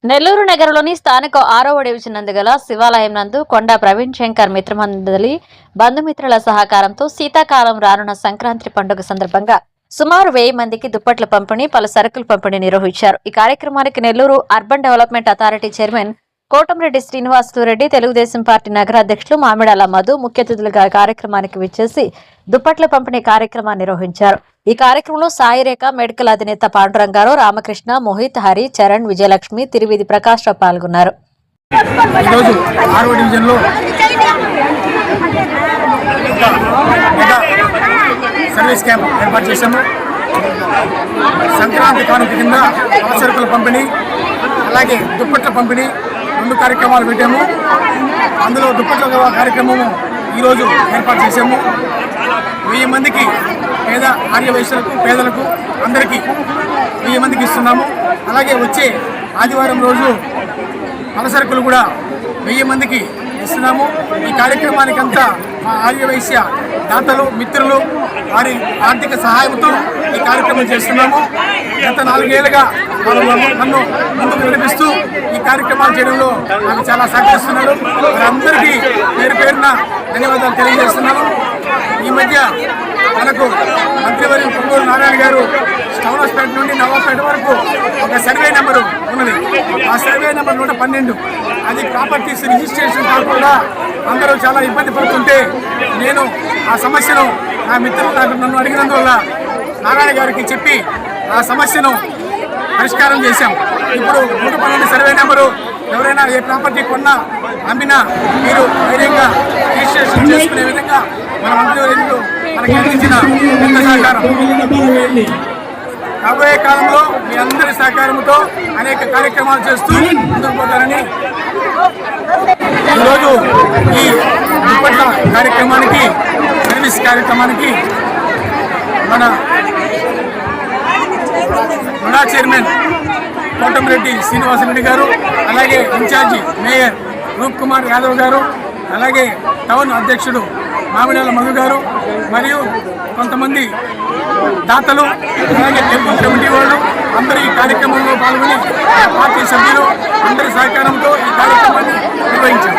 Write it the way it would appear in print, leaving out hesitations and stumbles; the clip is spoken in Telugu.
నెల్లూరు నగరంలోని స్థానిక 6వ డివిజన్ నందుగల శివాలయం నందు కొండా ప్రవీణ్ శంకర్ మిత్రమండలి బంధుమిత్రుల సహకారంతో శీతాకాలం రానున్న సంక్రాంతి పండుగ సందర్భంగా సుమారు 1000 మందికి దుప్పట్ల పంపిణీ, పలు సరుకుల పంపిణీ నిర్వహించారు. ఈ కార్యక్రమానికి Nellore urban development authority chairman Kotamreddy Srinivasa Reddy, Telugu Desam party నగర అధ్యక్షులు మామిడాల మధు ముఖ్య అతిథులుగా కార్యక్రమానికి విచ్చేసి దుప్పట్ల పంపిణీ కార్యక్రమాన్ని నిర్వహించారు. ఈ కార్యక్రమంలో సాయిరేఖ, మెడికల్ అధినేత పాండురంగారావు, రామకృష్ణ, మోహిత్, హరి, చరణ్, విజయలక్ష్మి, తిరువిధి ప్రకాష్ రావు పాల్గొన్నారు. సర్వీస్ క్యాంప్ ఏర్పాటు చేశాము. సంక్రాంతి కానుక కింద సరుకుల పంపిణీ, అలాగే దుప్పట్ల పంపిణీ 2 కార్యక్రమాలు పెట్టాము. అందులో దుప్పట్ల కార్యక్రమము ఈరోజు ఏర్పాటు చేశాము. 1000 మందికి పేద ఆర్యవైశ్యులకు, పేదలకు అందరికీ 1000 మందికి ఇస్తున్నాము. అలాగే వచ్చే ఆదివారం రోజు పలసరుకులు కూడా 1000 మందికి ఇస్తున్నాము. ఈ కార్యక్రమానికంతా మా ఆర్యవైశ్య దాతలు, మిత్రులు వారి ఆర్థిక సహాయంతో ఈ కార్యక్రమం చేస్తున్నాము. గత 4 ఏళ్లుగా వాళ్ళు నన్ను ముందుకు నడిపిస్తూ ఈ కార్యక్రమాలు చేయడంలో నాకు చాలా సహకరిస్తున్నారు. వారందరికీ పేరున ధన్యవాదాలు తెలియజేస్తున్నాను. ఈ మధ్య మనకు మంత్రివర్యులు పొంగూరు నారాయణ గారు స్టౌనస్పేట నుండి నవాపేట వరకు ఒక సర్వే నెంబరు ఉన్నది. ఆ సర్వే నెంబర్ 112 అది ప్రాపర్టీస్ రిజిస్ట్రేషన్ కాకుండా అందరూ చాలా ఇబ్బంది పడుతుంటే నేను ఆ సమస్యను నా మిత్రులు నన్ను అడిగినందువల్ల నారాయణ గారికి చెప్పి ఆ సమస్యను పరిష్కారం చేశాం. ఇప్పుడు 112 సర్వే నెంబరు ఎవరైనా ఏ ప్రాపర్టీ కొన్నా, అమ్మినా మీరు ధైర్యంగా రిజిస్ట్రేషన్ చేసుకునే విధంగా మన మంత్రివర్యులు మనకి అందించిన సహకారం. రాబోయే కాలంలో మీ అందరి సహకారంతో అనేక కార్యక్రమాలు చేస్తూ ముందుకు పోతారని ఈరోజు ఈ దుప్పట్ల కార్యక్రమానికి, సర్వీస్ కార్యక్రమానికి మన ముడా చైర్మన్ కోటంరెడ్డి శ్రీనివాసరెడ్డి గారు, అలాగే ఇన్ఛార్జి మేయర్ రూప్ కుమార్ యాదవ్ గారు, అలాగే టౌన్ అధ్యక్షుడు మామిడాల మధు గారు మరియు కొంతమంది దాతలు, అలాగే టెంపుల్ కమిటీ వాళ్ళు అందరూ ఈ కార్యక్రమంలో పాల్గొని పార్టీ సభ్యులు అందరి సహకారంతో ఈ కార్యక్రమాన్ని నిర్వహించారు.